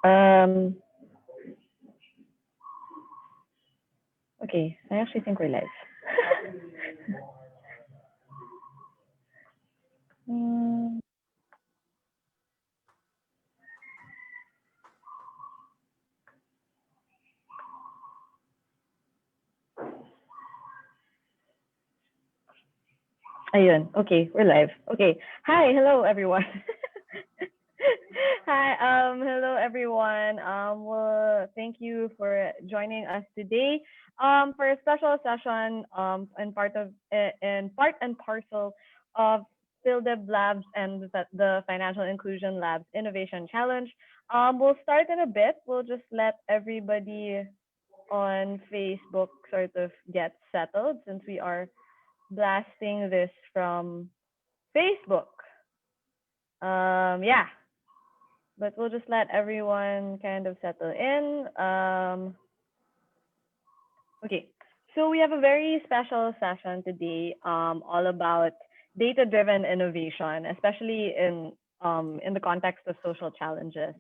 Um, okay, I actually think we're live. Hmm. Ayun. Okay, we're live. Okay. Hi, hello everyone. Hi, hello everyone. Well, thank you for joining us today. For a special session, in part and parcel of PhilDev Labs and the Financial Inclusion Labs Innovation Challenge. We'll start in a bit. We'll just let everybody on Facebook sort of get settled since we are blasting this from Facebook. Yeah, but we'll just let everyone kind of settle in. Okay, so we have a very special session today, all about data-driven innovation, especially in the context of social challenges.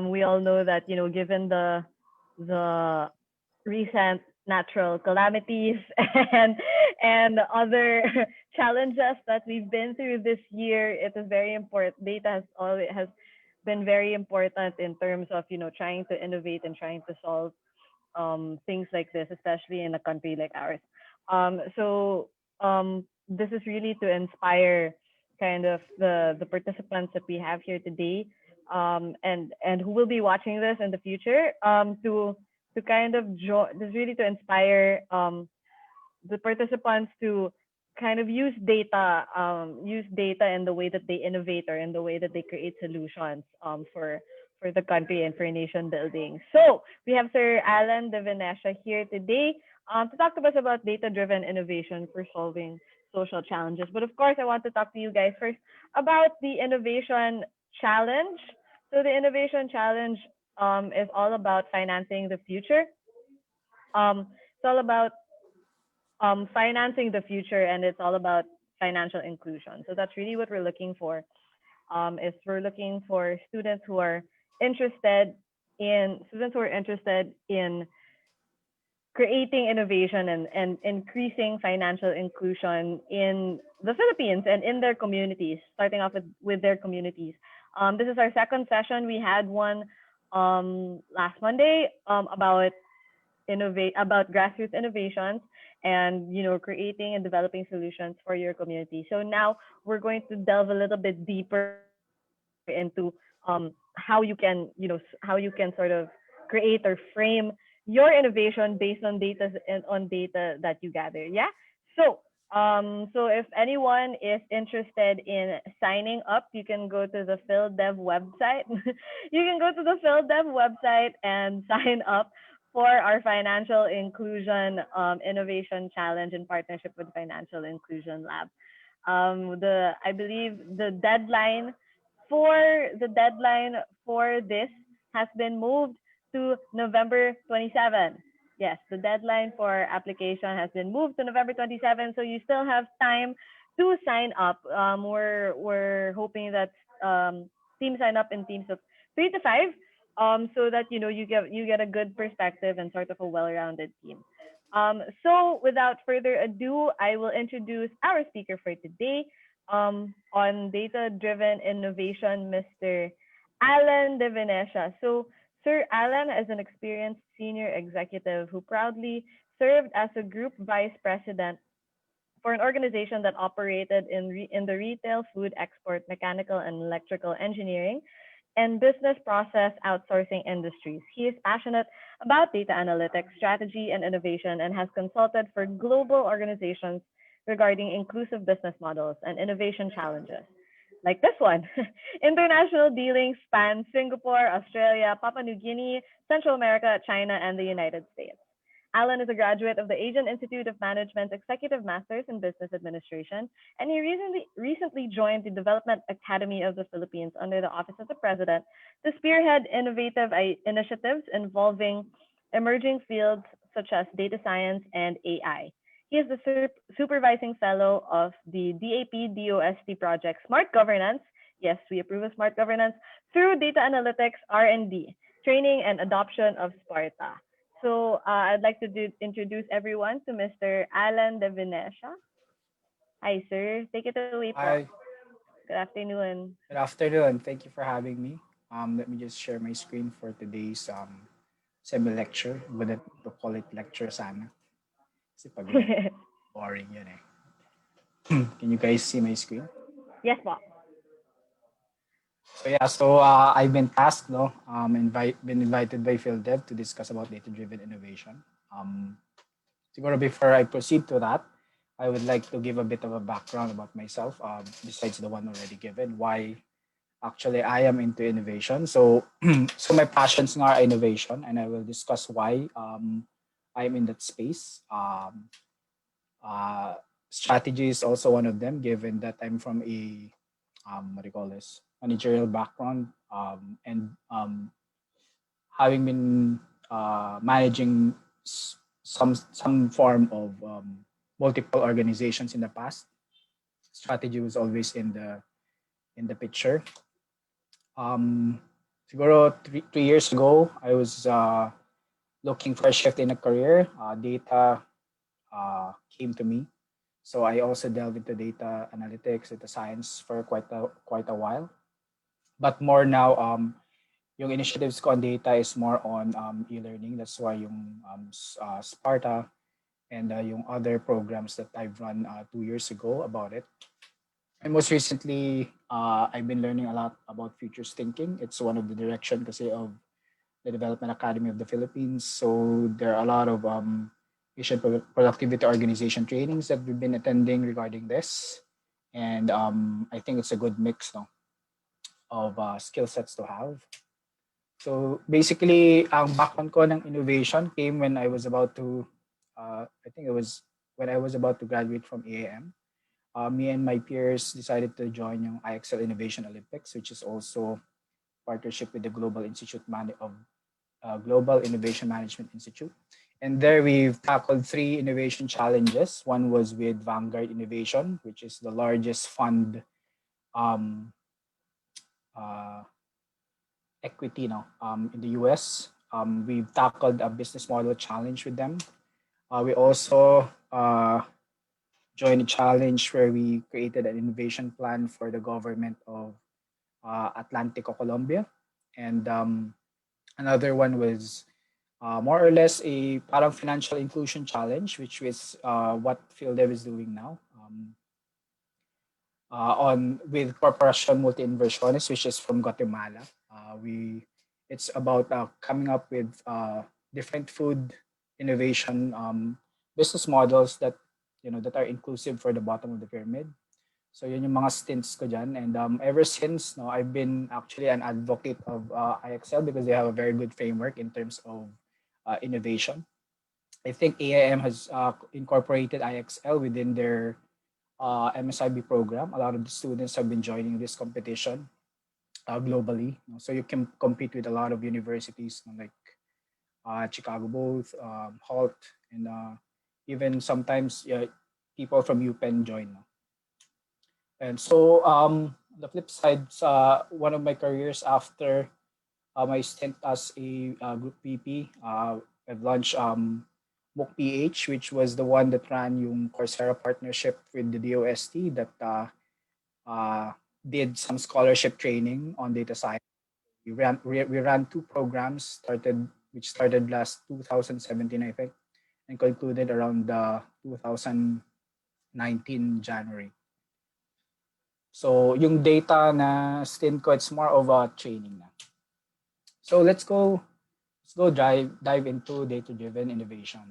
We all know that given the recent natural calamities and other challenges that we've been through this year, it is very important. Data has been very important in terms of trying to innovate and trying to solve things like this, especially in a country like ours. This is really to inspire kind of the participants that we have here today, and who will be watching this in the future, to kind of this is really to inspire the participants to kind of use data in the way that they innovate or in the way that they create solutions for the country and for nation building. So we have Sir Alan De Venecia here today to talk to us about data-driven innovation for solving social challenges. But of course, I want to talk to you guys first about the innovation challenge. So the innovation challenge is all about financing the future. It's all about financing the future, and it's all about financial inclusion. So that's really what we're looking for. Is we're looking for students who are interested in creating innovation and increasing financial inclusion in the Philippines and in their communities, starting off with their communities. This is our second session. We had one last Monday about grassroots innovations and creating and developing solutions for your community. So now we're going to delve a little bit deeper into how you can sort of create or frame your innovation based on data that you gather. Yeah. So if anyone is interested in signing up, you can go to the PhilDev website. You can go to the PhilDev website and sign up for our financial inclusion innovation challenge in partnership with Financial Inclusion Lab. I believe the deadline for this has been moved to November 27. Yes, the deadline for application has been moved to November 27, so you still have time to sign up. We're hoping that teams sign up in teams of 3 to 5, so that you get a good perspective and sort of a well-rounded team. So without further ado, I will introduce our speaker for today, on data-driven innovation, Mr. Alan De Venecia. So Sir Alan is an experienced senior executive who proudly served as a group vice president for an organization that operated in the retail, food, export, mechanical, and electrical engineering and business process outsourcing industries. He is passionate about data analytics, strategy, and innovation, and has consulted for global organizations regarding inclusive business models and innovation challenges. Like this one. International dealings span Singapore, Australia, Papua New Guinea, Central America, China, and the United States. Alan is a graduate of the Asian Institute of Management's Executive Masters in Business Administration, and he recently joined the Development Academy of the Philippines under the Office of the President to spearhead innovative initiatives involving emerging fields such as data science and AI. He is the supervising fellow of the DAP DOST project Smart Governance. Yes, we approve of smart governance through data analytics, R&D, training, and adoption of Sparta. So I'd like to introduce everyone to Mr. Alan De Venecia. Hi, sir. Take it away po. Hi, Good afternoon. good afternoon. Thank you for having me. Let me just share my screen for today's semi-lecture. Wouldn't to call it lecture sana. Kasi pag lecture, boring yun eh. Can you guys see my screen? Yes po. So I've been tasked, no, been invited by PhilDev to discuss about data-driven innovation. Siguro before I proceed to that, I would like to give a bit of a background about myself, besides the one already given, why actually I am into innovation. So my passions are innovation, and I will discuss why I'm in that space. Uh, Strategy is also one of them, given that I'm from a what do you call this, managerial background, and having been managing some form of multiple organizations in the past. Strategy was always in the picture. Um, Siguro 3 years ago, I was looking for a shift in a career. Data came to me, so I also delved into data analytics, data science for quite a while. But more now, yung initiatives ko on data is more on e-learning. That's why yung Sparta and yung other programs that I've run 2 years ago about it. And most recently, I've been learning a lot about futures thinking. It's one of the direction kasi of the Development Academy of the Philippines. So there are a lot of Asian productivity organization trainings that we've been attending regarding this. And I think it's a good mix, no, of skill sets to have. So basically, ang background ko ng innovation came when I was about to, I think it was when I was about to graduate from EAM. Me and my peers decided to join yung IXL Innovation Olympics, which is also partnership with the Global Innovation Management Institute. And there we've tackled three innovation challenges. One was with Vanguard Innovation, which is the largest fund um, uh, equity now in the US. We've tackled a business model challenge with them. We also joined a challenge where we created an innovation plan for the government of Atlantico, Colombia. And another one was more or less a parang financial inclusion challenge, which is what PhilDev is doing now. On with Corporación Multi Inversiones, which is from Guatemala. It's about coming up with different food innovation business models that that are inclusive for the bottom of the pyramid. So yun yung mga stints ko dyan. And ever since, no, I've been actually an advocate of IXL because they have a very good framework in terms of innovation. I think AIM has incorporated IXL within their MSIB program. A lot of the students have been joining this competition globally. So you can compete with a lot of universities like Chicago Booth, Halt, and even sometimes people from UPenn join. And so the flip side, one of my careers after my stint as a group VP, I've launched MOOC PH, which was the one that ran yung Coursera partnership with the DOST that did some scholarship training on data science. We ran two programs which started last 2017, I think, and concluded around the 2019 January. So yung data na stint ko, it's more of a training na. So let's go dive into data-driven innovation.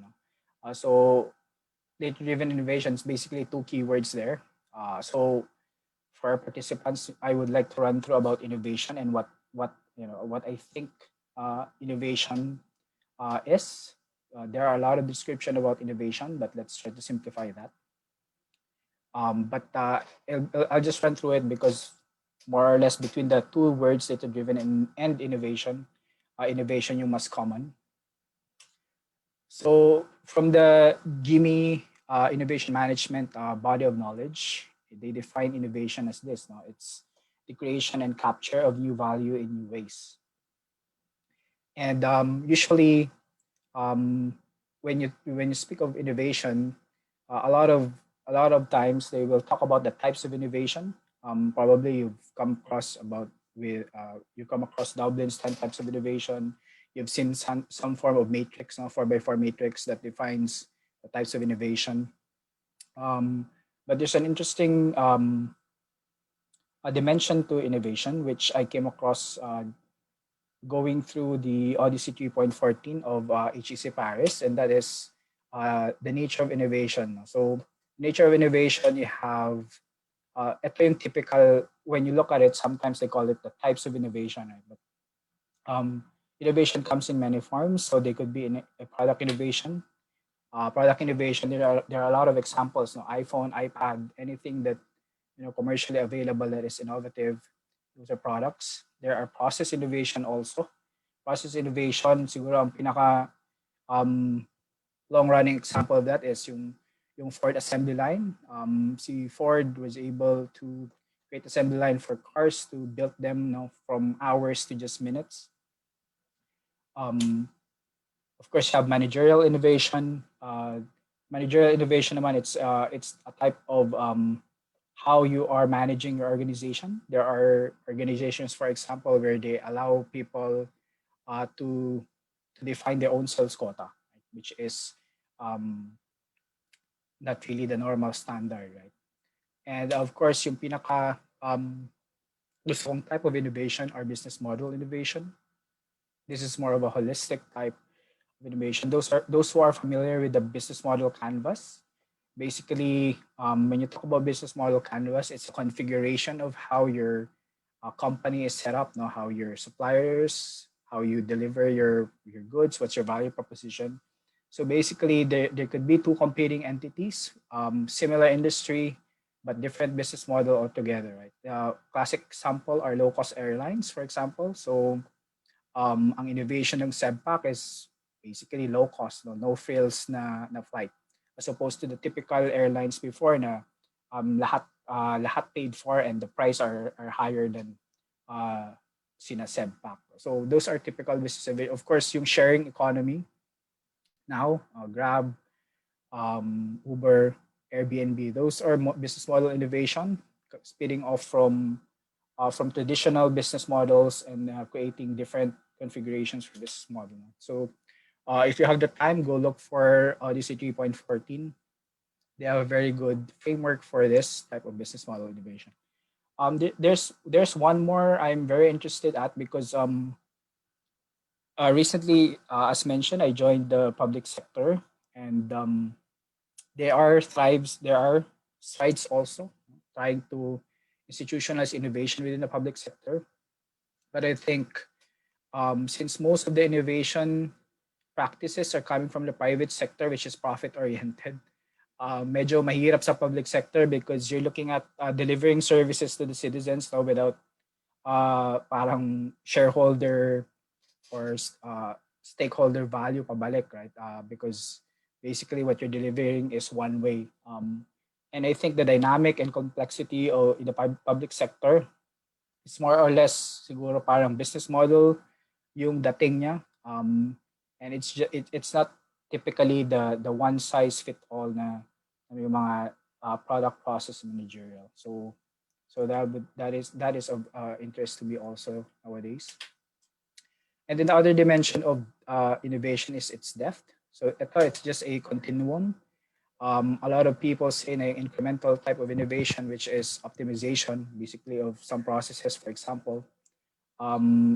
So data-driven innovation is basically two keywords there. So for our participants, I would like to run through about innovation and what I think innovation is. There are a lot of description about innovation, but let's try to simplify that. But I'll just run through it because more or less between the two words data-driven and innovation, innovation yung mas common. So from the gimme innovation management body of knowledge. They define innovation as this. No, it's the creation and capture of new value in new ways. And usually, um, when you speak of innovation, a lot of times they will talk about the types of innovation. Probably you come across Dublin's 10 types of innovation. You've seen some form of matrix, no, 4 by 4 matrix that defines the types of innovation. Um, but there's an interesting a dimension to innovation which I came across going through the Odyssey 3.14 of HEC Paris, and that is the nature of innovation. So, nature of innovation, you have ito yung typical, when you look at it, sometimes they call it the types of innovation. Right? But innovation comes in many forms. So, they could be in a product innovation. Product innovation, there are a lot of examples. No? iPhone, iPad, anything that commercially available that is innovative. Those are products. There are process innovation also. Process innovation, siguro ang pinaka um, long-running example of that is yung Ford assembly line. Si Ford was able to create assembly line for cars to build them from hours to just minutes. Um, of course, you have managerial innovation. Managerial innovation naman, it's a type of how you are managing your organization. There are organizations, for example, where they allow people to define their own sales quota, right? Which is um, not really the normal standard, right? And of course, yung pinaka gusto kong type of innovation or business model innovation. This is more of a holistic type of innovation. Those who are familiar with the business model canvas. Basically, when you talk about business model canvas, it's a configuration of how your company is set up, how your suppliers, how you deliver your goods, what's your value proposition. So basically, there could be two competing entities, similar industry, but different business model altogether, right? Classic example are low-cost airlines, for example. So ang innovation ng SEBPAC is basically low cost, no frills na flight. As opposed to the typical airlines before na lahat paid for and the price are higher than sina SEBPAC. So those are typical business. Of course, yung sharing economy now, Grab, Uber, Airbnb, those are business model innovation, speeding off from traditional business models and creating different configurations for this model. So if you have the time, go look for Odyssey 3.14. They have a very good framework for this type of business model innovation. There's one more I'm very interested at because recently, as mentioned, I joined the public sector, and there are strides also trying to institutionalize innovation within the public sector. But I think since most of the innovation practices are coming from the private sector, which is profit oriented, medyo mahirap sa public sector because you're looking at delivering services to the citizens without parang shareholder or stakeholder value pabalik, right? Because basically what you're delivering is one way. And I think the dynamic and complexity in the public sector is more or less siguro parang business model yung dating niya. And it's not typically the one size fit all na yung mga product process managerial. So that is of interest to me also nowadays. And then the other dimension of innovation is its depth. So it's just a continuum. A lot of people say an incremental type of innovation, which is optimization, basically of some processes, for example.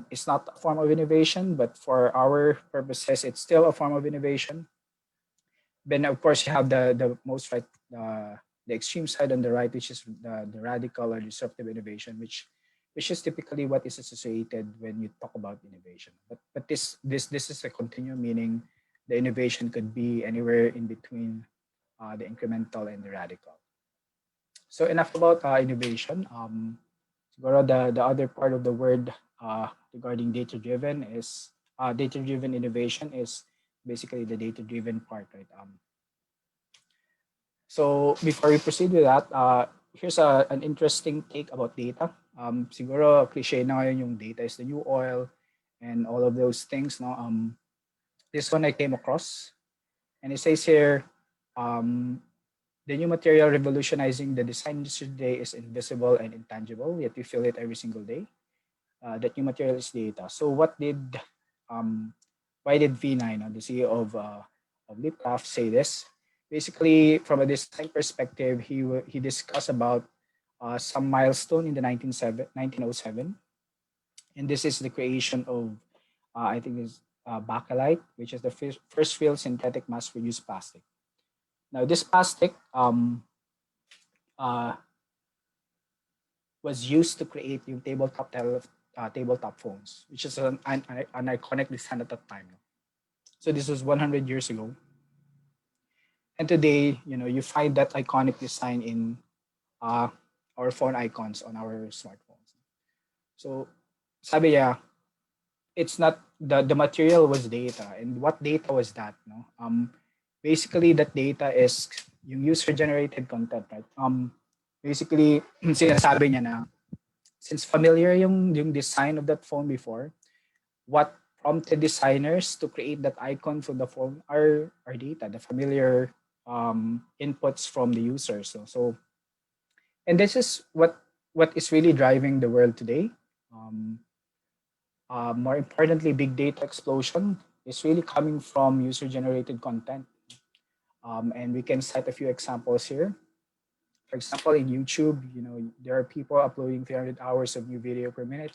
It's not a form of innovation, but for our purposes, it's still a form of innovation. Then, of course, you have the most right, the extreme side on the right, which is the radical or disruptive innovation, which is typically what is associated when you talk about innovation. But this is a continuum, meaning the innovation could be anywhere in between the incremental and the radical. So enough about innovation. Siguro the other part of the word regarding data-driven is data-driven innovation is basically the data-driven part, right? So before we proceed with that, here's an interesting take about data. Siguro cliche na ngayon yung data is the new oil and all of those things. No, this one I came across, and it says here, um, the new material revolutionizing the design industry today is invisible and intangible, yet we feel it every single day. That new material is data. So um, why did V9, the CEO of Lipcraft, say this? Basically, from a design perspective, he discussed about some milestone in the 1907, and this is the creation of I think is bakelite, which is the first real synthetic mass-produced plastic. Now, this plastic uh, was used to create yung tabletop phones, which is an iconic design at that time. So this was 100 years ago, and today, you find that iconic design in uh, our phone icons on our smartphones. So, sabi niya, it's not the material was data, and what data was that? No, basically that data is yung user generated content, right? Basically, sinasabi niya na since familiar yung design of that phone before, what prompted designers to create that icon for the phone are data, the familiar inputs from the user. So and this is what is really driving the world today. Um, More importantly, big data explosion is really coming from user generated content. And we can cite a few examples here. For example, in YouTube, there are people uploading 300 hours of new video per minute.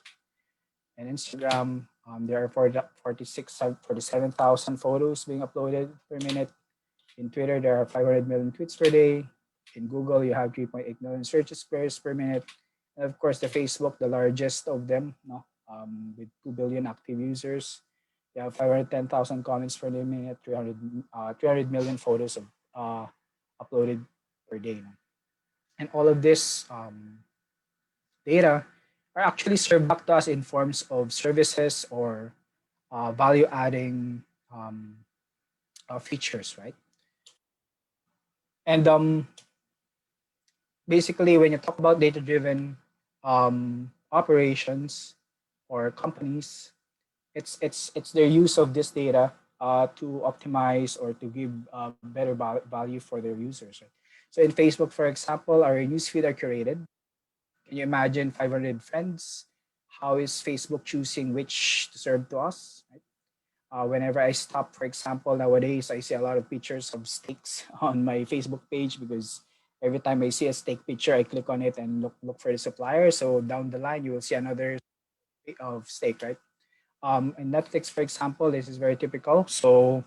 And Instagram, there are 47,000 photos being uploaded per minute. In Twitter, there are 500 million tweets per day. In Google, you have 3.8 million searches per minute. And of course, the Facebook, the largest of them, no, with 2 billion active users. You have 510,000 comments per minute, 300 million photos uploaded per day. No? And all of this data are actually served back to us in forms of services or value adding features, right? And basically, when you talk about data driven operations or companies, it's their use of this data to optimize or to give better value for their users. Right? So in Facebook, for example, our newsfeed are curated. Can you imagine 500 friends? How is Facebook choosing which to serve to us? Right? Whenever I stop, for example, nowadays I see a lot of pictures of steaks on my Facebook page because every time I see a steak picture, I click on it and look for the supplier. So down the line, you will see another of steak, right? In Netflix, for example, this is very typical. So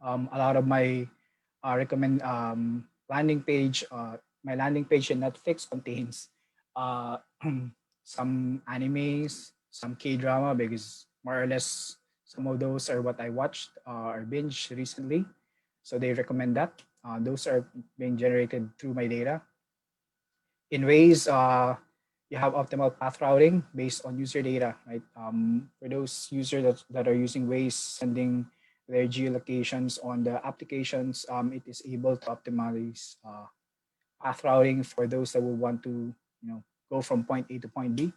a lot of my recommend my landing page in Netflix contains uh, some animes, some K drama because more or less some of those are what I watched or binge recently. So they recommend that. Those are being generated through my data in ways you have optimal path routing based on user data, right? For those users that are using Waze, sending their geolocations on the applications, it is able to optimize path routing for those that will want to, go from point A to point B.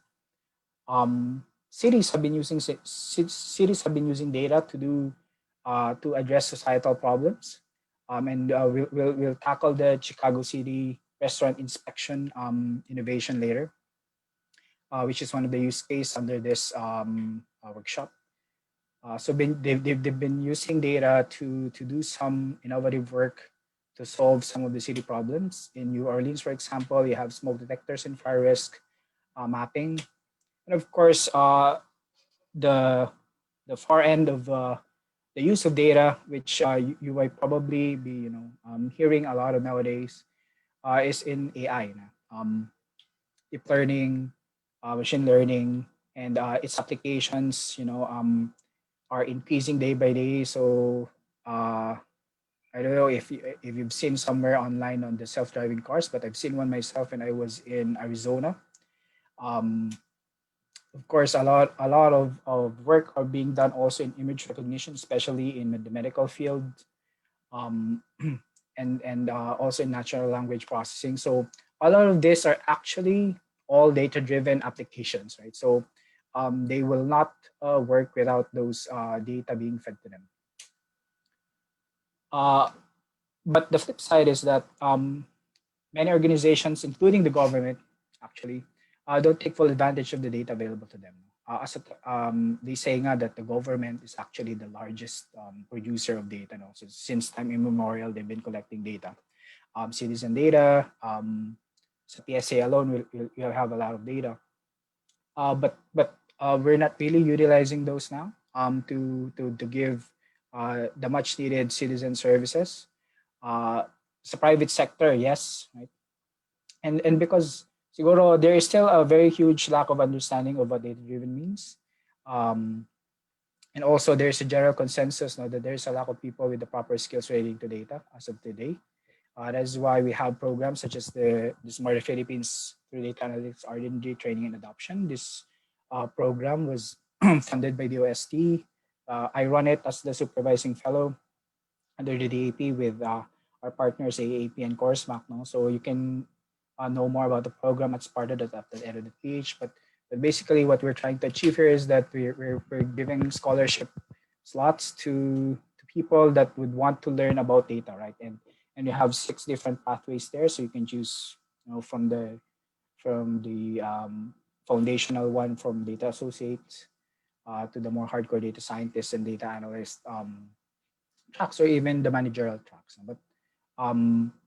Cities have been using data to address societal problems, and we'll tackle the Chicago City restaurant inspection innovation later, which is one of the use case under this workshop. So they've been using data to do some innovative work to solve some of the city problems. In New Orleans, for example, you have smoke detectors and fire risk mapping, and of course, the the far end of the use of data, which you might probably be hearing a lot of nowadays, is in AI. Deep learning, machine learning, and its applications, are increasing day by day. So uh, I don't know if you've seen somewhere online on the self-driving cars, but I've seen one myself, and I was in Arizona. Um, of course, a lot of work are being done also in image recognition, especially in the medical field. Um, and also in natural language processing. So a lot of these are actually all data driven applications, right? So they will not work without those data being fed to them. Uh, but the flip side is that many organizations, including the government, actually don't take full advantage of the data available to them. They say nga that the government is actually the largest producer of data. No? So since time immemorial, they've been collecting data, citizen data. Sa PSA alone, we'll have a lot of data. But we're not really utilizing those now to give the much needed citizen services. Uh, sa private sector, yes, right? And because siguro there is still a very huge lack of understanding of what data driven means. Um, and also there's a general consensus now that there's a lack of people with the proper skills relating to data as of today. That's why we have programs such as the Smarter Philippines through Data Analytics R&D Training and Adoption. This program was funded by the OST. I run it as the supervising fellow under the DAP with our partners AAP and CourseMac. No? So you can know more about the program at part of that at the end of the page. But basically what we're trying to achieve here is that we're giving scholarship slots to people that would want to learn about data, right? And you have 6 different pathways there, so you can choose, from the foundational one from data associates to the more hardcore data scientists and data analysts tracks, or even the managerial tracks. But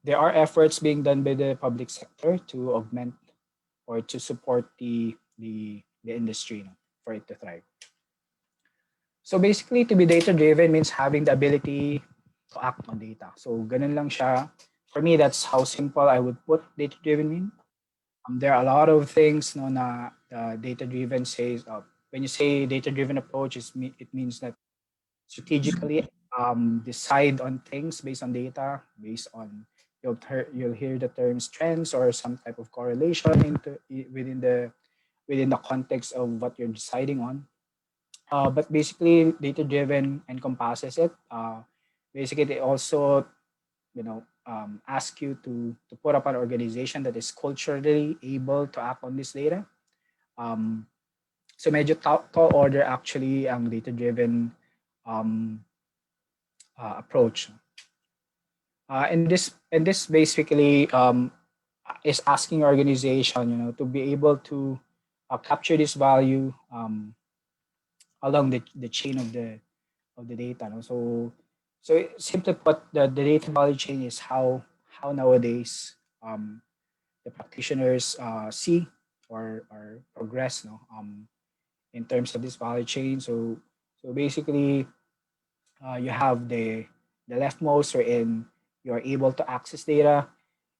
there are efforts being done by the public sector to augment or to support the industry, for it to thrive. So basically, to be data driven means having the ability to act on data. So ganun lang siya. For me, that's how simple I would put data driven mean. There are a lot of things no, na data driven says. When you say data driven approach, it means that strategically decide on things based on data, based on you'll hear the terms trends or some type of correlation within the context of what you're deciding on. But basically, data driven encompasses it. Basically, they also ask you to put up an organization that is culturally able to act on this data. Um, so medyo tall order actually ang data driven um, approach. And this basically is asking your organization, to be able to capture this value along the chain of the data. No? So simply put, the data value chain is how nowadays the practitioners see or progress, no, in terms of this value chain. So basically, you have the leftmost wherein you are able to access data.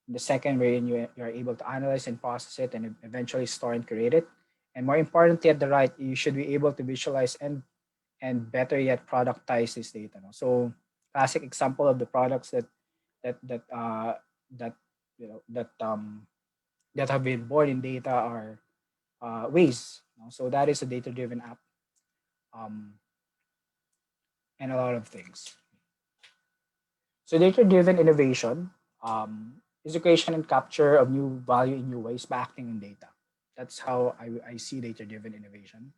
The second wherein you are able to analyze and process it and eventually store and create it. And more importantly, at the right, you should be able to visualize and better yet productize this data. No? So classic example of the products that that that that have been born in data are ways. No? So that is a data driven app, um, and a lot of things. So data-driven innovation is the creation and capture of new value in new ways by acting on data. That's how I see data-driven innovation.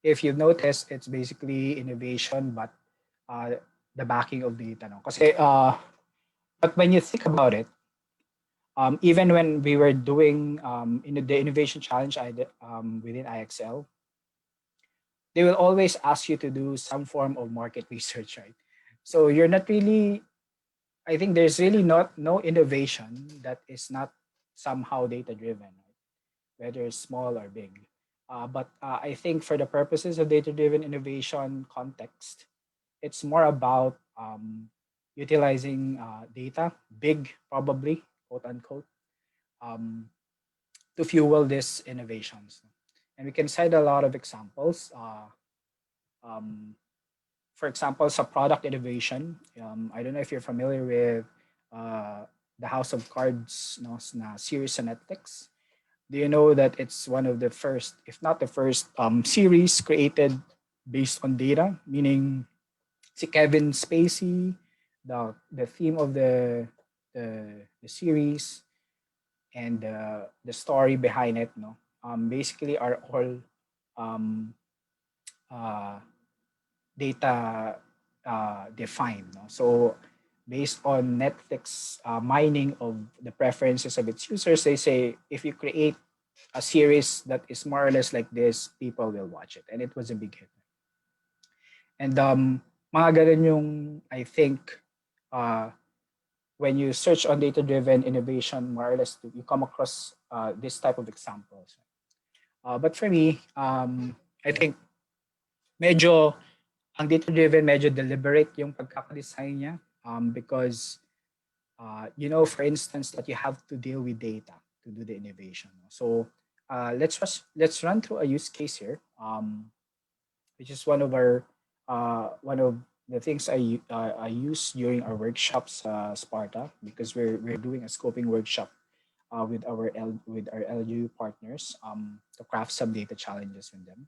If you've noticed, it's basically innovation, but uh, the backing of data. No? But when you think about it, even when we were doing in the innovation challenge within IXL, they will always ask you to do some form of market research, right? So you're not really I think there's really not no innovation that is not somehow data driven, right? Whether it's small or big. But I think for the purposes of data driven innovation context, it's more about utilizing data, big probably, quote unquote, um, to fuel these innovations. And we can cite a lot of examples. Um, for example, some product innovation. I don't know if you're familiar with uh, the House of Cards, no, series on Netflix. Do you know that it's one of the first, if not the first, series created based on data? Meaning, si Kevin Spacey, the theme of the series and the story behind it, no, basically are all um, uh, data defined. No? So based on Netflix mining of the preferences of its users, they say if you create a series that is more or less like this, people will watch it, and it was a big hit. And mga ganun yung I think uh, when you search on data-driven innovation, more or less you come across this type of examples. But for me, I think medyo ang data-driven medyo deliberate yung pagkakadesign niya because for instance, that you have to deal with data to do the innovation. So let's run through a use case here, which is one of the things I use during our workshops, Sparta, because we're doing a scoping workshop with our LGU partners to craft some data challenges with them,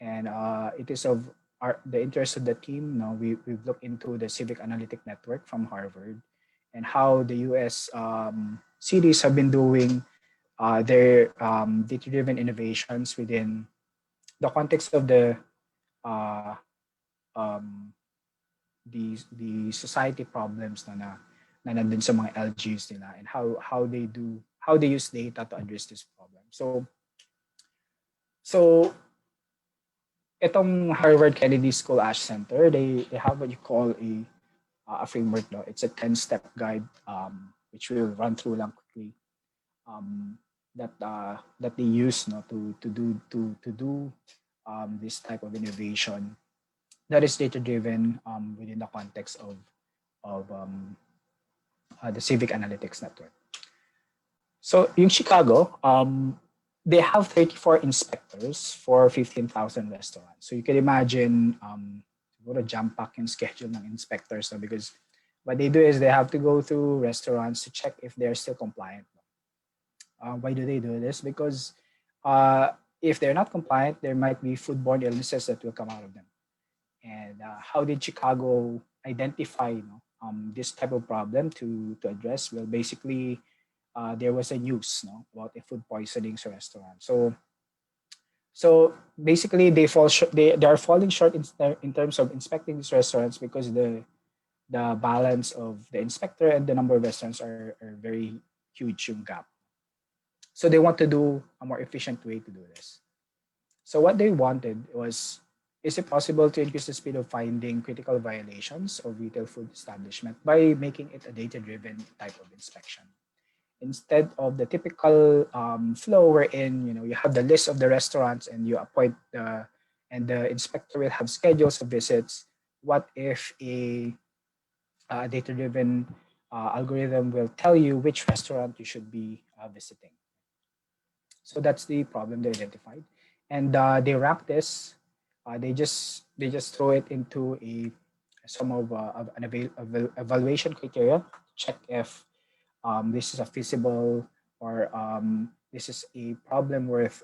and it is of the interest of the team. Now we've looked into the civic analytic network from Harvard and how the US cities have been doing their data-driven innovations within the context of uh, um, the society problems na nandun sa mga LGUs nila, and how they use data to address this problem. So itong Harvard Kennedy School Ash Center, they have what you call a framework. No? It's a 10-step guide, which we'll run through lang quickly. That they use, no, to do this type of innovation that is data driven within the context of the civic analytics network. So yung Chicago, they have 34 inspectors for 15,000 restaurants. So you can imagine what a jam-pack yung schedule ng inspectors, no? Because what they do is they have to go through restaurants to check if they're still compliant. Why do they do this? Because if they're not compliant, there might be foodborne illnesses that will come out of them. And how did Chicago identify, this type of problem to address? Well, basically, there was a news, no, about a food poisoning sa restaurant. So basically, they are falling short in terms of inspecting these restaurants because the balance of the inspector and the number of restaurants are very huge yung gap. So they want to do a more efficient way to do this. So what they wanted was, is it possible to increase the speed of finding critical violations of retail food establishment by making it a data-driven type of inspection? Instead of the typical flow wherein you have the list of the restaurants and you appoint and the inspector will have schedules of visits. What if a data-driven algorithm will tell you which restaurant you should be visiting? So that's the problem they identified, and they rank this. They just throw it into some of an evaluation criteria to check if this is a feasible or this is a problem worth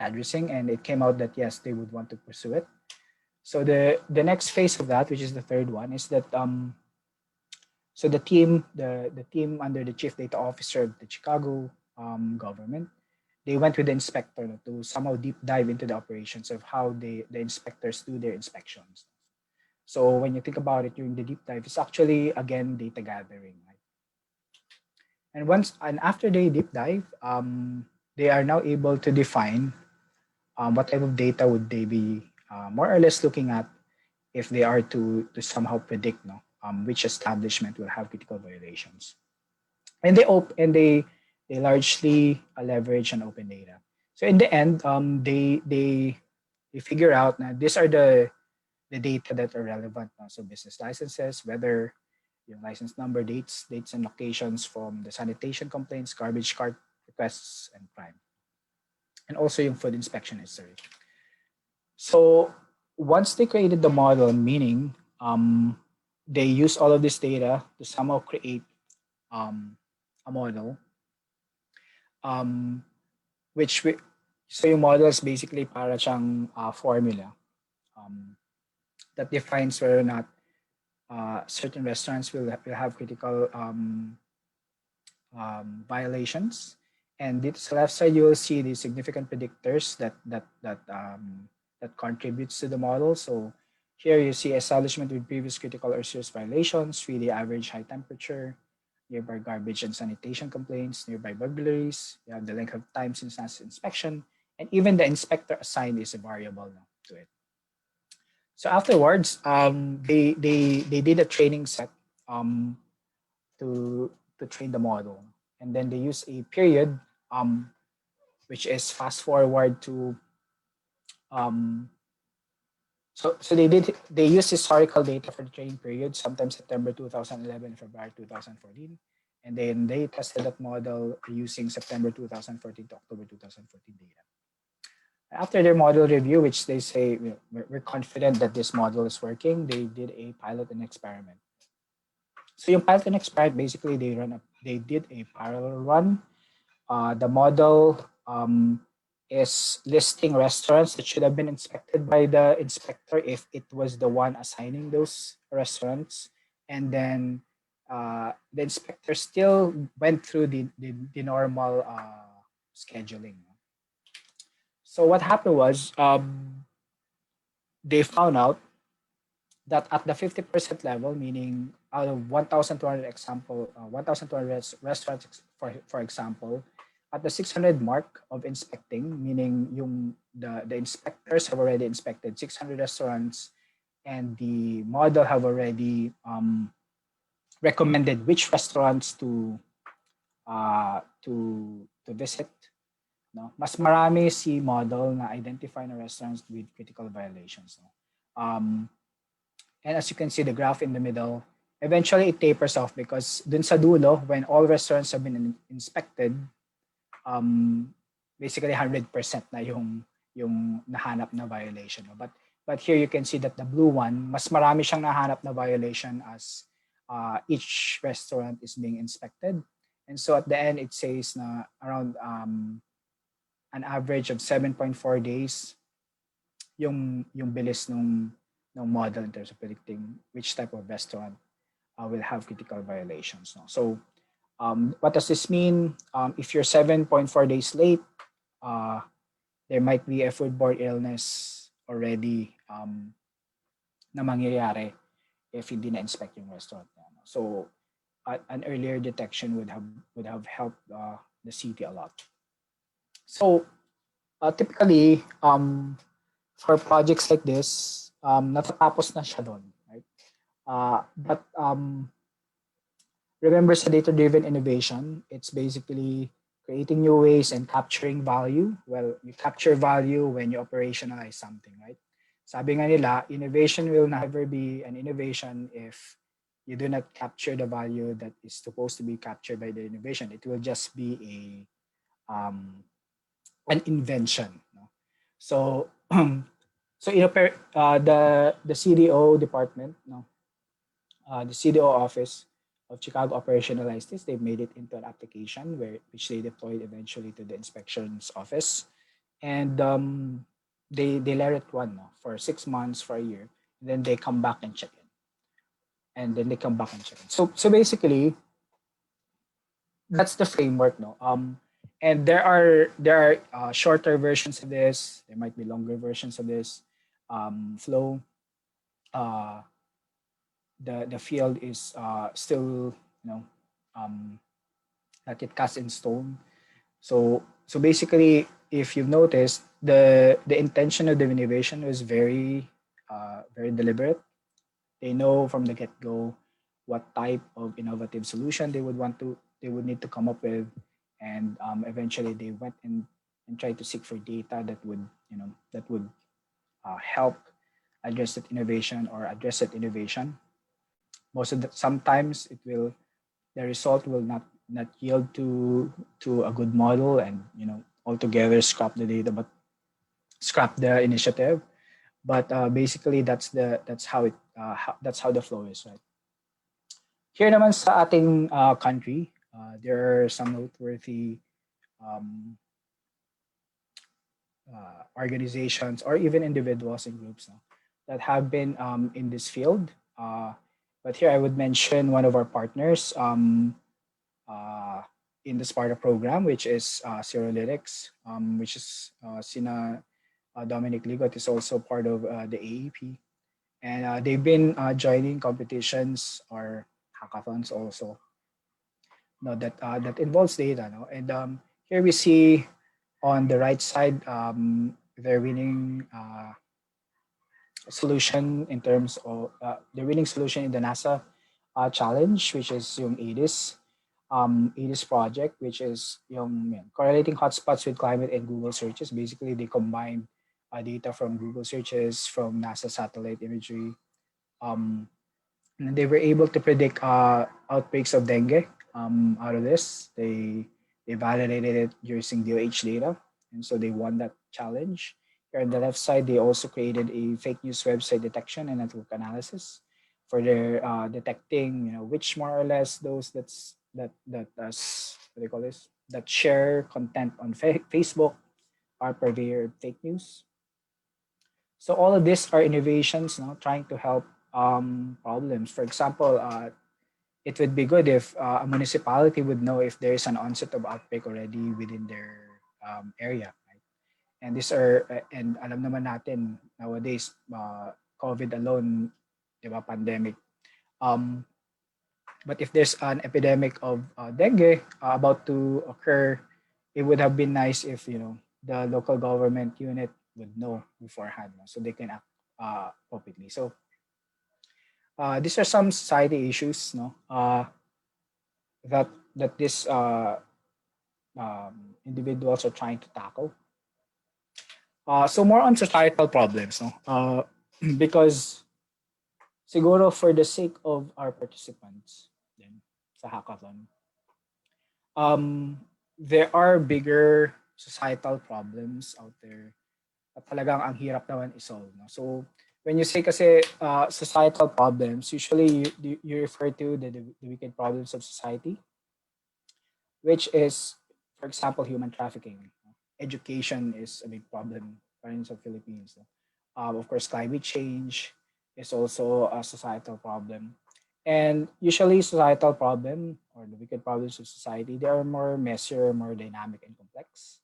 addressing, and it came out that yes, they would want to pursue it. So the next phase of that, which is the third one, is that so the team under the chief data officer of the Chicago government, they went with the inspector to somehow deep dive into the operations of how the inspectors do their inspections. So when you think about it during the deep dive, it's actually again data gathering. Right? And after they deep dive, they are now able to define what type of data would they be more or less looking at if they are to somehow predict which establishment will have critical violations. And they largely leverage on open data. So in the end, they figure out that these are the data that are relevant now. So business licenses, whether yung license number, dates and locations from the sanitation complaints, garbage cart requests, and crime. And also yung food inspection history. So once they created the model, meaning they use all of this data to somehow create a model, um, which we, so yung model is basically para siyang formula that defines whether or not certain restaurants will have critical violations. And this left side, you will see the significant predictors that contributes to the model. So here you see establishment with previous critical or serious violations, 3-day average high temperature, nearby garbage and sanitation complaints, nearby burglaries. You have the length of time since last inspection, and even the inspector assigned is a variable now to it. So afterwards, they did a training set um, to to train the model, and then they use a period, um, which is fast forward to um, so they use historical data for the training period, sometimes September 2011, February 2014, and then they tested that model using September 2014 to October 2014 data. After their model review, which they say we're confident that this model is working, they did a pilot and experiment. So yung pilot and experiment, basically they did a parallel run. The model is listing restaurants that should have been inspected by the inspector if it was the one assigning those restaurants. And then the inspector still went through the normal scheduling. So what happened was they found out that at the 50% level, meaning out of 1,200 example, 1,200 restaurants, for example, at the 600 mark of inspecting, meaning the inspectors have already inspected 600 restaurants, and the model have already recommended which restaurants to visit. No? Mas marami si model na identify na restaurants with critical violations. No? And as you can see, the graph in the middle, eventually it tapers off because dun sa dulo, when all restaurants have been inspected, basically 100% na yung nahanap na violation. But here you can see that the blue one, mas marami siyang nahanap na violation as each restaurant is being inspected. And so at the end, it says na around an average of 7.4 days yung bilis ng model in terms of predicting which type of restaurant will have critical violations. No? So what does this mean? If you're 7.4 days late, there might be a foodborne illness already na mangyayari if hindi na-inspect yung restaurant. No? So an earlier detection would have helped the city a lot. So typically, for projects like this, natatapos na siya doon, right? But remember sa data-driven innovation, it's basically creating new ways and capturing value. Well, you capture value when you operationalize something, right? Sabi nga nila, innovation will never be an innovation if you do not capture the value that is supposed to be captured by the innovation. It will just be an invention. No? So, so the CDO department, no, the CDO office of Chicago operationalized this. They made it into an application which they deployed eventually to the inspections office, and they let it run no, for 6 months, for a year, and then they come back and check in, and then they come back and check in. So basically, that's the framework, no. And there are shorter versions of this. There might be longer versions of this flow. Uh, the field is still not yet cast in stone. So basically, if you've noticed, the intention of the innovation was very deliberate. They know from the get go what type of innovative solution they would need to come up with, and eventually they went and tried to seek for data that would help address that innovation or address that innovation. Sometimes the result will not yield to a good model, and altogether scrap the data, but scrap the initiative. But basically that's how the flow is, right? Here naman sa ating country, there are some noteworthy um, organizations or even individuals and groups, no, that have been in this field. But here I would mention one of our partners uh, in the Sparta program, which is Serolytics, which is Sina Dominic Ligot is also part of the AEP. And they've been joining competitions or hackathons also, no, that involves data. No? And here we see on the right side, they're winning solution in terms of the winning solution in the NASA challenge, which is yung ADIS project, which is yung correlating hotspots with climate and Google searches. Basically, they combine data from Google searches, from NASA satellite imagery, um, and they were able to predict outbreaks of dengue out of this. They validated it using DOH data, and so they won that challenge. Here on the left side, they also created a fake news website detection and network analysis for their detecting, which more or less those that what do you call this, that share content on Facebook are purveyor of fake news. So all of these are innovations, trying to help problems. For example, it would be good if a municipality would know if there is an onset of outbreak already within their area. Right? And these are, and alam naman natin nowadays, COVID alone, di ba, pandemic. Um, but if there's an epidemic of dengue about to occur, it would have been nice if the local government unit would know beforehand, so they can act appropriately. So these are some society issues, that these individuals are trying to tackle. So more on societal problems, no? Because siguro for the sake of our participants, then sa hackathon, um, there are bigger societal problems out there at talagang ang hirap naman isolve. No? So when you say kasi societal problems, usually you refer to the wicked problems of society, which is, for example, human trafficking. Education is a big problem in the Philippines. Of course, climate change is also a societal problem. And usually societal problem or the wicked problems of society, they are more messier, more dynamic and complex.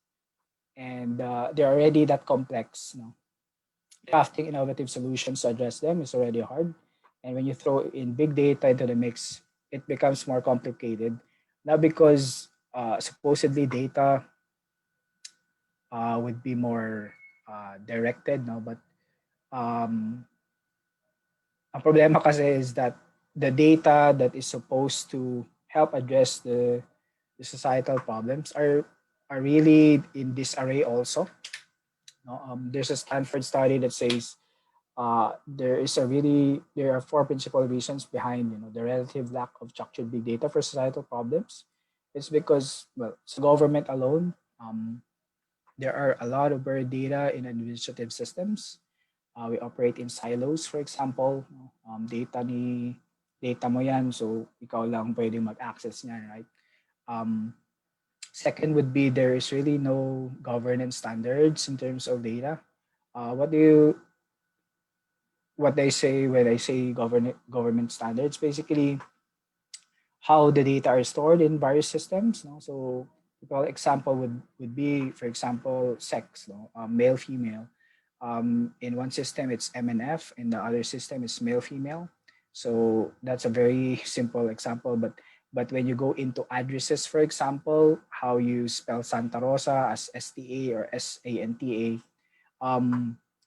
And they're already that complex. Crafting innovative solutions to address them is already hard. And when you throw in big data into the mix, it becomes more complicated. Not because supposedly data would be more directed, no, but um, ang problema kasi is that the data that is supposed to help address the societal problems are really in disarray also. No? There's a Stanford study that says there are four principal reasons behind the relative lack of structured big data for societal problems. It's because, well, it's government alone. There are a lot of buried data in administrative systems. We operate in silos, for example. Data mo yan, so ikaw lang pwede mag-access niyan, right? Second would be there is really no governance standards in terms of data. What they say when I say government standards, basically how the data are stored in various systems. No? So typical example would be, for example, sex, no? Male, female. In one system, it's MNF. In the other system, it's male, female. So that's a very simple example. But when you go into addresses, for example, how you spell Santa Rosa as STA or SANTA,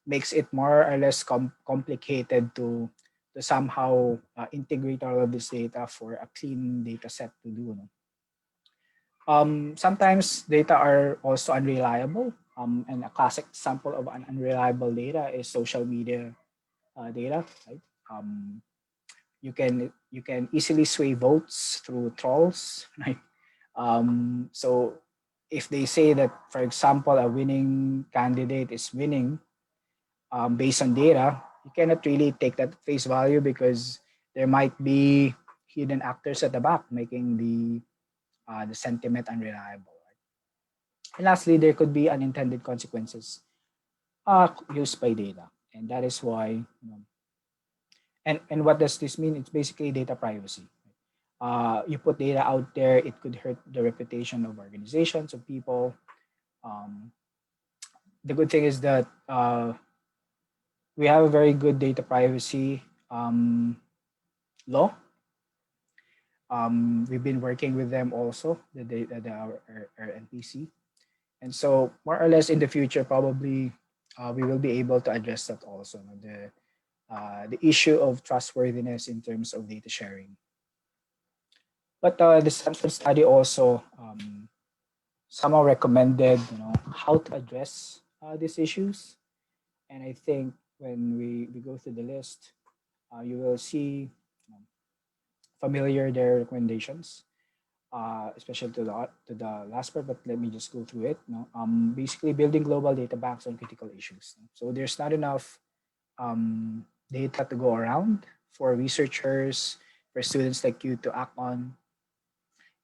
makes it more or less complicated to somehow integrate all of this data for a clean data set to do. No? Sometimes data are also unreliable. And a classic example of an unreliable data is social media data. Right? You can easily sway votes through trolls. Right? So if they say that, for example, a winning candidate is winning based on data, you cannot really take that face value because there might be hidden actors at the back making the sentiment unreliable. Right? And lastly, there could be unintended consequences used by data, and that is why And what does this mean? It's basically data privacy. You put data out there, it could hurt the reputation of organizations, of people. Um, the good thing is that we have a very good data privacy law. We've been working with them also, our NPC. And so, more or less in the future, probably we will be able to address that also. No? The issue of trustworthiness in terms of data sharing. But the Stanford study also somehow recommended, how to address these issues. And I think when we go through the list, you will see familiar their recommendations, especially to the last part. But let me just go through it. Basically, building global data banks on critical issues. No? So there's not enough data to go around for researchers, for students like you to act on.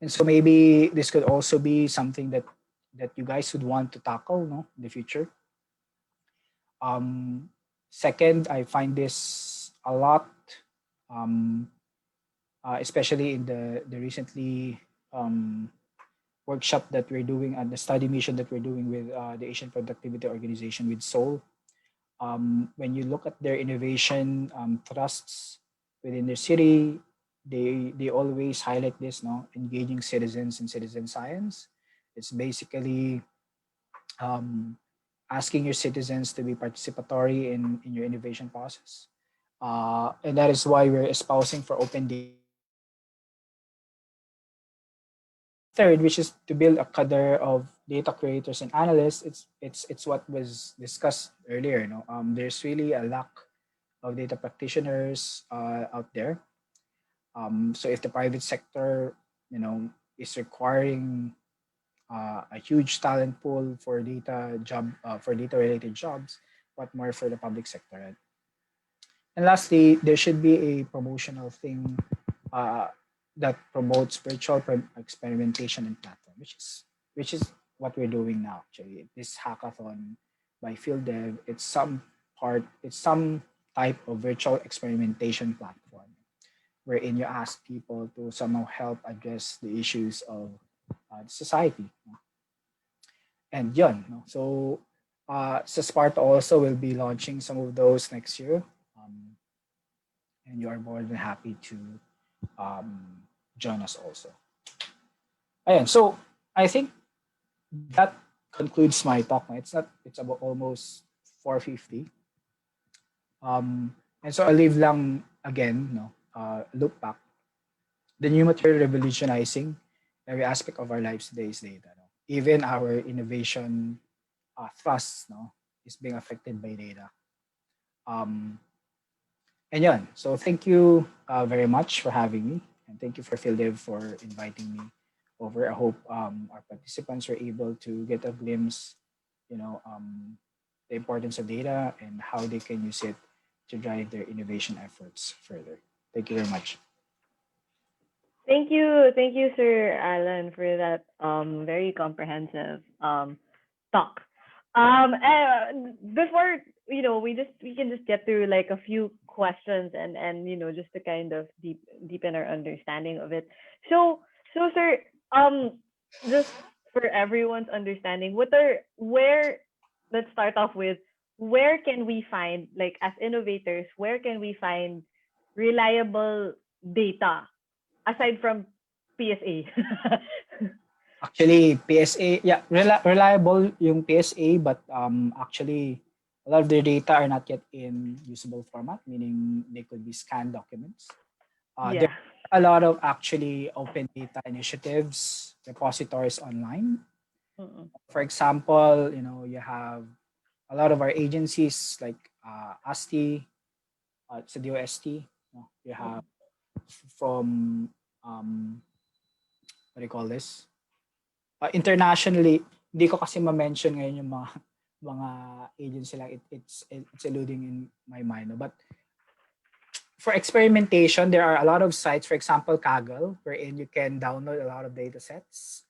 And so maybe this could also be something that you guys would want to tackle, no, in the future. Um, Second, I find this a lot, um, especially in the recently workshop that we're doing and the study mission that we're doing with the Asian Productivity Organization with Seoul. When you look at their innovation thrusts within their city, they always highlight this, no, engaging citizens in citizen science. It's basically um, asking your citizens to be participatory in your innovation process. And that is why we're espousing for open data third, which is to build a cadre of data creators and analysts. It's what was discussed earlier. There's really a lack of data practitioners out there. So if the private sector, is requiring a huge talent pool for data related jobs, what more for the public sector? Right? And lastly, there should be a promotional thing uh, that promotes virtual experimentation and platform, which is what we're doing now. Actually, this hackathon by Field Dev, it's some type of virtual experimentation platform wherein you ask people to somehow help address the issues of the society. And yun, no? So sa Sparta also will be launching some of those next year. Um, and you are more than happy to um, join us also. Ayan, so I think that concludes my talk. It's about almost 4:50. And so I leave lang again, no, look back. The new material revolutionizing every aspect of our lives today is data. No? Even our innovation thrust, no, is being affected by data. Um, And yun, so thank you very much for having me. And thank you for PhilDev for inviting me over. I hope our participants are able to get a glimpse, you know, um, the importance of data and how they can use it to drive their innovation efforts further. Thank you very much. Thank you, Sir Alan, for that very comprehensive talk. Before we can just get through like a few questions and just to kind of deepen our understanding of it. So sir, just for everyone's understanding, where let's start off with where can we find, like, as innovators, where can we find reliable data aside from PSA? Actually, PSA, yeah, reliable yung PSA, but actually, a lot of their data are not yet in usable format, meaning they could be scanned documents. There Yeah. are a lot of actually open data initiatives, repositories online. Mm-mm. For example, you have a lot of our agencies like ASTI, it's a DOST. You have Mm-mm. from what do you call this? Internationally, hindi ko kasi ma-mention ngayon yung mga agency lang. It's eluding in my mind. No? But for experimentation, there are a lot of sites, for example, Kaggle, wherein you can download a lot of data sets,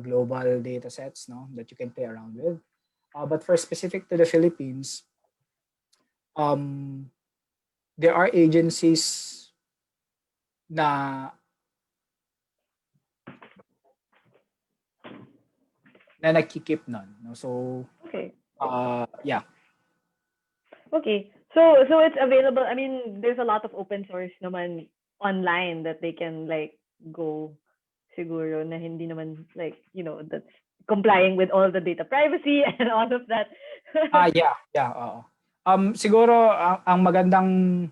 global data sets, no, that you can play around with. But for specific to the Philippines, um, there are agencies na nagki-keep nun, no? So Okay. yeah. Okay. So it's available. I mean, there's a lot of open source naman online that they can like go siguro na hindi naman like, that's complying with all the data privacy and all of that. Yeah, oo. Siguro ang magandang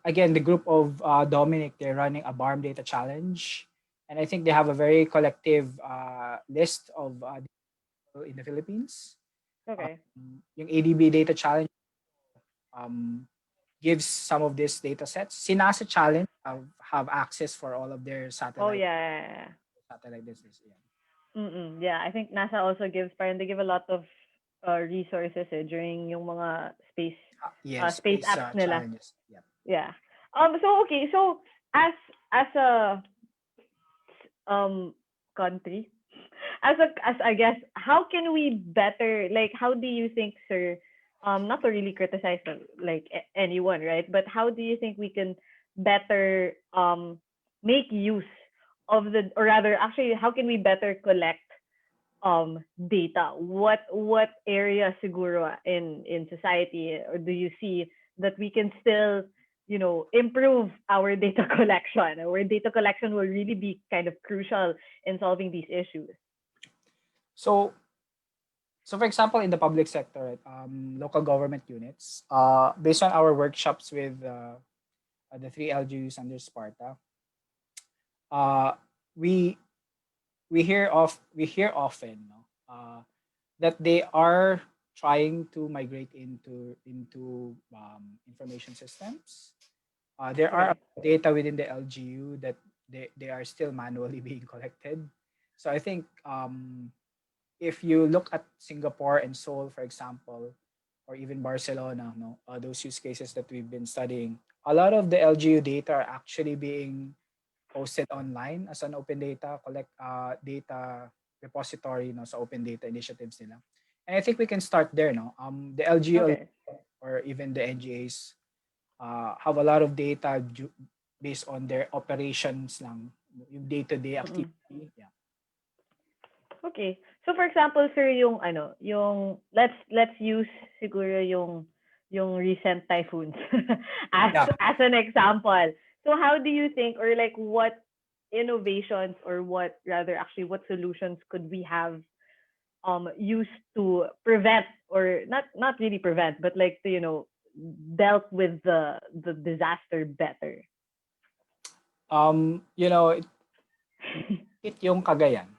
again, the group of Dominic, they're running a BARM data challenge, and I think they have a very collective list of people in the Philippines. Okay. Yung ADB data challenge um, gives some of these data sets. Sinasa challenge have access for all of their Oh satellite yeah. business. Yeah. Yeah, I think NASA also gives parang they give a lot of resources during yung mga Yes, space space apps nila. challenges. Yeah. Yeah. So okay, so as a country, as I guess, how can we better, like, how do you think, sir, not to really criticize like anyone, right, but how do you think we can better make use of the, or rather actually how can we better collect data? What area siguro in society, or do you see that we can still improve our data collection, or where data collection will really be kind of crucial in solving these issues? So for example, in the public sector, right, local government units, based on our workshops with the three LGUs under Sparta, uh, we we hear often, no, that they are trying to migrate into information systems. There are Okay. data within the LGU that they are still manually being collected. So I think if you look at Singapore and Seoul, for example, or even Barcelona, no, those use cases that we've been studying, a lot of the LGU data are actually being posted online as an open data repository, no, sa open data initiatives nila. And I think we can start there, no. The LGU Okay. or even the NGAs have a lot of data based on their operations lang, yung day-to-day Mm-mm. activity. Yeah. Okay. So for example, sir, yung let's use siguro yung recent typhoons as Yeah. as an example. So how do you think, or like what innovations, or what rather actually what solutions could we have used to prevent, or not really prevent, but like to dealt with the disaster better? It yung Cagayan.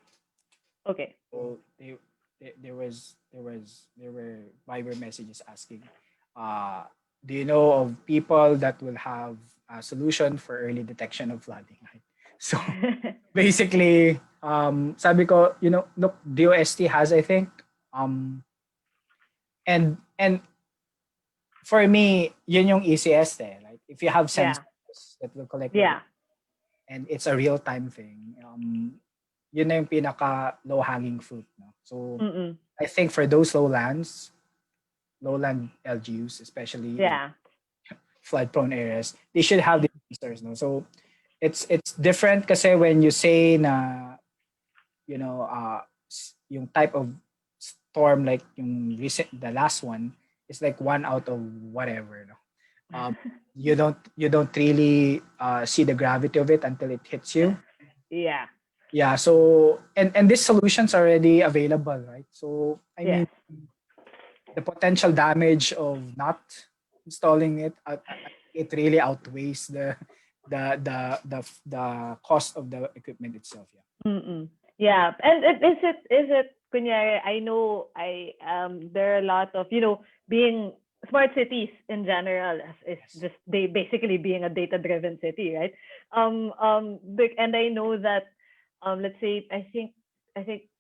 Okay. So there were Viber messages asking, do you know of people that will have a solution for early detection of flooding? Right? So basically, sabi ko, look, DOST has, I think, and for me, yun yung easiest right? If you have Yeah. sensors that will collect your Yeah. data and it's a real time thing, yun na yung pinaka low hanging fruit, no? So Mm-mm. I think for those lowland LGUs, especially in Yeah. flood prone areas, they should have these sensors, no? So it's different kasi when you say na yung type of storm like the last one is like one out of whatever, no? You don't really see the gravity of it until it hits you. Yeah. Yeah, so and these solutions are already available, right? So I mean, Yes. the potential damage of not installing it, it really outweighs the cost of the equipment itself. Yeah. Mm-mm. Yeah. And is it kunyari, I know there are a lot of, being smart cities in general is Yes. just they basically being a data driven city, right? And I know that let's say I think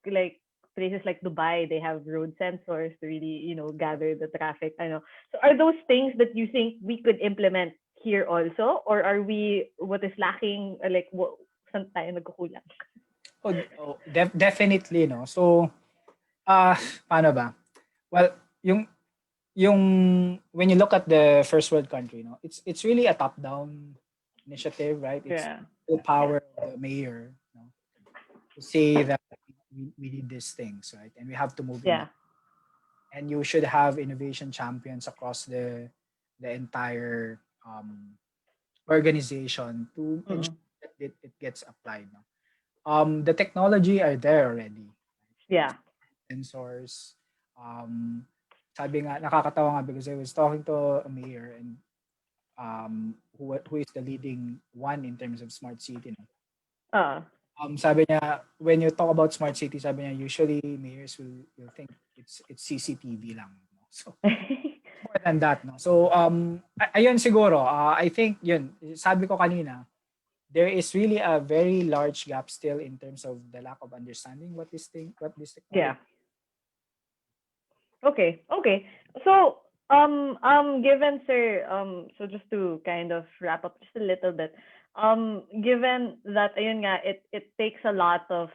like places like Dubai, they have road sensors to really, gather the traffic. I know. So are those things that you think we could implement here also, or are we, what is lacking, or like what, saan tayo nagkukulang? Definitely, no. So paano ba? Well, yung when you look at the first world country, no, it's really a top down initiative, right? It's Yeah. the power of the mayor, to say that we need these things, right? And we have to move in Yeah. that. And you should have innovation champions across the entire organization to Mm-mm. ensure that it gets applied. No? The technology are there already. Yeah. Sensors. Um, sabi nga, nakakatawa nga because I was talking to a mayor and who is the leading one in terms of smart city. No? Uh. Sabi niya, when you talk about smart city, sabi niya, usually mayors will think it's CCTV lang. No? So, more than that. No? So, ayun siguro, I think yun, sabi ko kanina, there is really a very large gap still in terms of the lack of understanding what this Yeah. technology. Okay. Okay. So, given sir, so just to kind of wrap up just a little bit, given that ayun nga, it takes a lot of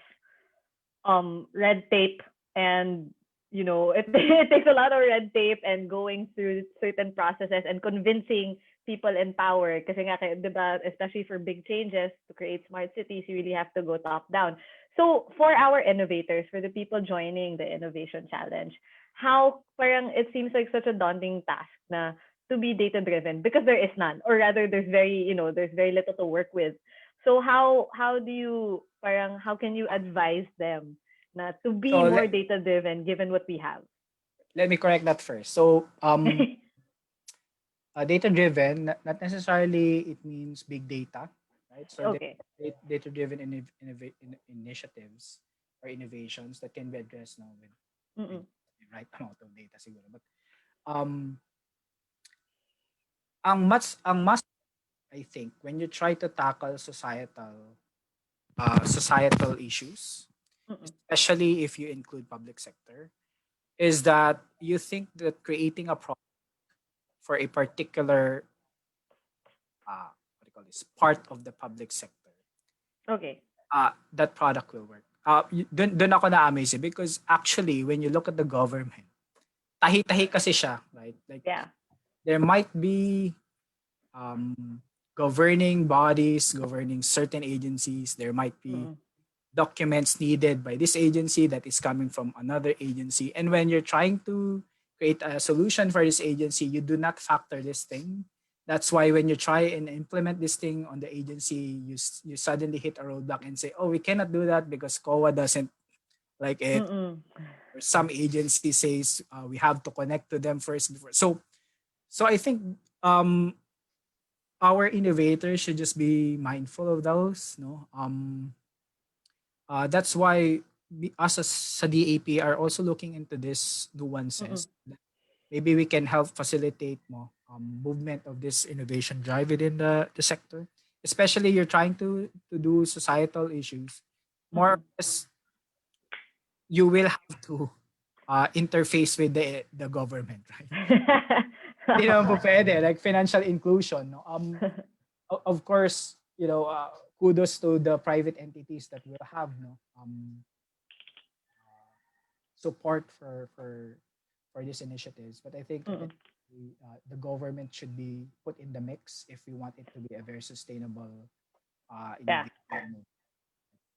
red tape and it, it takes a lot of red tape and going through certain processes and convincing people in power kasi nga diba, especially for big changes to create smart cities you really have to go top down. So for our innovators, for the people joining the innovation challenge, how parang it seems like such a daunting task na to be data driven because there is none, or rather there's very little to work with. So how do you parang how can you advise them na to be So more data driven given what we have? let me correct that first. So data driven, not necessarily it means big data, right? So Okay. data driven initiatives or innovations that can be addressed now with Mm-mm. the right amount of data siguro. But um, ang mas I think when you try to tackle societal issues, Mm-mm. especially if you include public sector, is that you think that creating a product for a particular what do you call this part of the public sector, Okay. that product will work. Dun ako na-amaze because actually when you look at the government, tahi-tahi kasi siya, right? Like Yeah. there might be um, governing bodies, governing certain agencies. There might be Mm-mm. documents needed by this agency that is coming from another agency. And when you're trying to create a solution for this agency, you do not factor this thing. That's why when you try and implement this thing on the agency, you suddenly hit a roadblock and say, "Oh, we cannot do that because COA doesn't like it." Mm-mm. Or some agency says we have to connect to them first before. So I think our innovators should just be mindful of those. No, that's why us as sa DAP are also looking into this Mm-mm. nuances. Maybe we can help facilitate more movement of this innovation drive within the sector. Especially you're trying to do societal issues. More or Mm-mm. less, you will have to interface with the government, right? Hindi naman po pwede. Like financial inclusion. No? Of course, kudos to the private entities that will have support for these initiatives. But I think at Mm-mm. the government should be put in the mix if we want it to be a very sustainable Yeah. innovation.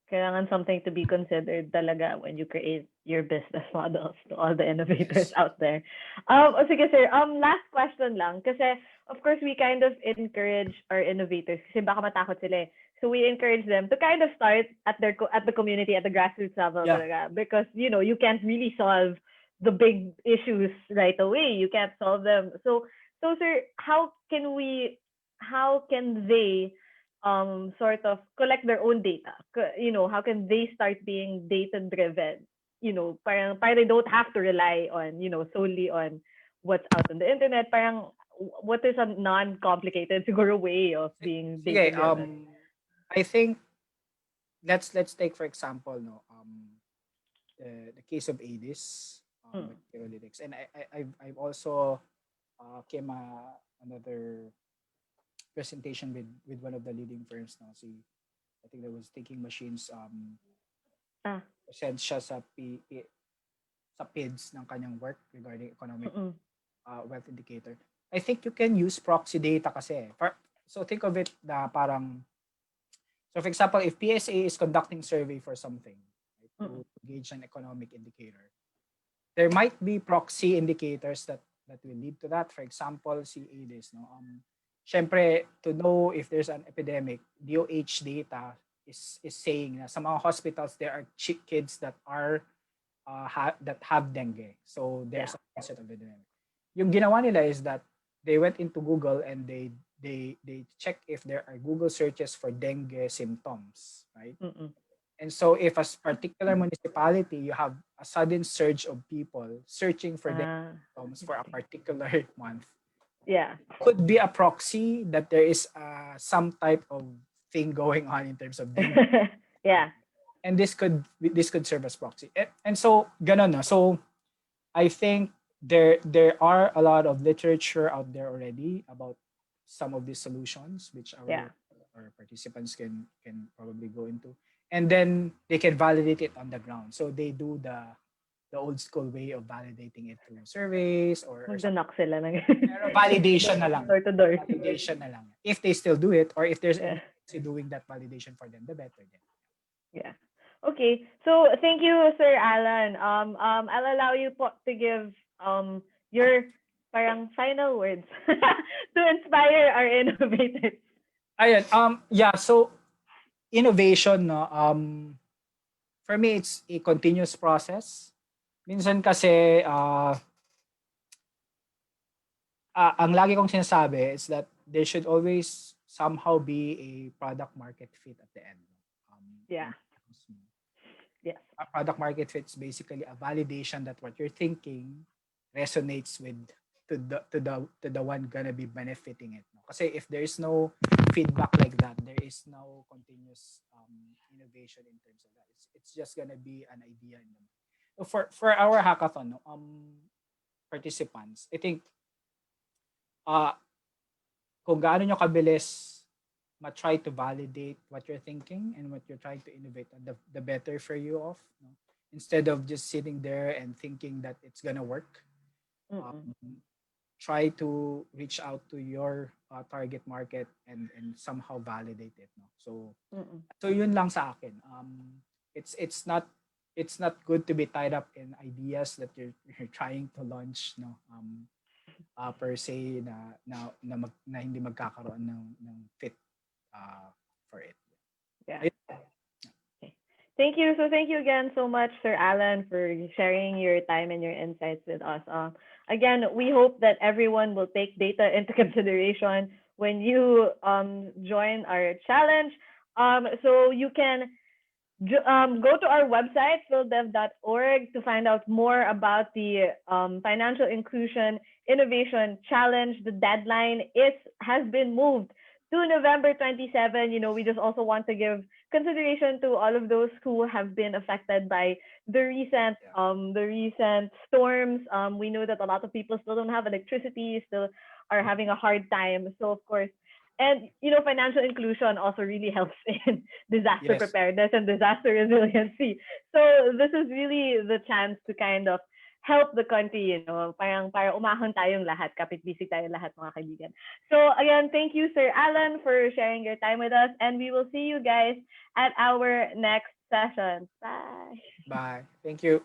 Kailangan something to be considered talaga when you create your business models to all the innovators Yes. out there. O sige sir, last question lang. Kasi, of course, we kind of encourage our innovators kasi baka matakot sila eh. So we encourage them to kind of start at the community, at the grassroots level Yeah. talaga. Because, you can't really solve the big issues right away. You can't solve them. So sir, how can they sort of collect their own data? How can they start being data driven? Parang they don't have to rely on, solely on what's out on the internet. Parang what is a non-complicated siguro way of being data Sige, driven? I think let's take for example the case of ADIS Mm. with paralytics, and I've also came another presentation with one of the leading firms now. See, I think there was taking machines Ah. send siya sa PIDS ng kanyang work regarding economic Mm-mm. wealth indicator, I think you can use proxy data kasi. So think of it na parang, so for example, if PSA is conducting survey for something, right, to gauge an economic indicator, there might be proxy indicators that will lead to that. For example, CADIS, no? Syempre, to know if there's an epidemic, DOH data is saying na sa mga hospitals there are kids that are that have dengue. So there's a concept of epidemic. Yung ginawa nila is that they went into Google and they check if there are Google searches for dengue symptoms, right? And so if a particular municipality, you have a sudden surge of people searching for dengue symptoms for a particular month, could be a proxy that there is some type of thing going on in terms of dengue. And this could serve as proxy. And so ganon na. So I think there are a lot of literature out there already about some of these solutions, which our participants can probably go into, and then they can validate it on the ground. So they do the old school way of validating it through surveys or sila ng pero validation na lang. Door to door. Validation na lang. If they still do it, or if there's anyone doing that validation for them, the better then. Yeah. Okay. So thank you, Sir Alan. I'll allow you to give your parang final words to inspire our innovators. Ayun, yeah, so innovation, no, for me it's a continuous process. Minsan kasi ang lagi kong sinasabi is that there should always somehow be a product market fit at the end. Yes. A product market fit is basically a validation that what you're thinking resonates with to the one gonna be benefiting it. Kasi if there is no feedback like that, there is no continuous innovation in terms of that. It's just gonna be an idea in them. So for our hackathon, participants, I think kung gaano nyo kabilis try to validate what you're thinking and what you're trying to innovate, the better for you off. No? Instead of just sitting there and thinking that it's gonna work, try to reach out to your target market and somehow validate it. No? So yun lang sa akin. It's not good to be tied up in ideas that you're trying to launch. No. Per se na hindi magkakaroon ng fit for it. Yeah. Okay. Thank you. So thank you again so much, Sir Alan, for sharing your time and your insights with us. Again, we hope that everyone will take data into consideration when you join our challenge. So you can go to our website, phildev.org, to find out more about the Financial Inclusion Innovation Challenge. The deadline has been moved to November 27. We just also want to give consideration to all of those who have been affected by the recent storms. We know that a lot of people still don't have electricity, still are having a hard time. So of course, and financial inclusion also really helps in disaster preparedness and disaster resiliency. So this is really the chance to kind of help the country, parang para umahon tayong lahat, kapit-bisig tayo lahat, mga kaibigan. So again, thank you, Sir Alan, for sharing your time with us, and we will see you guys at our next session. Bye. Bye. Thank you.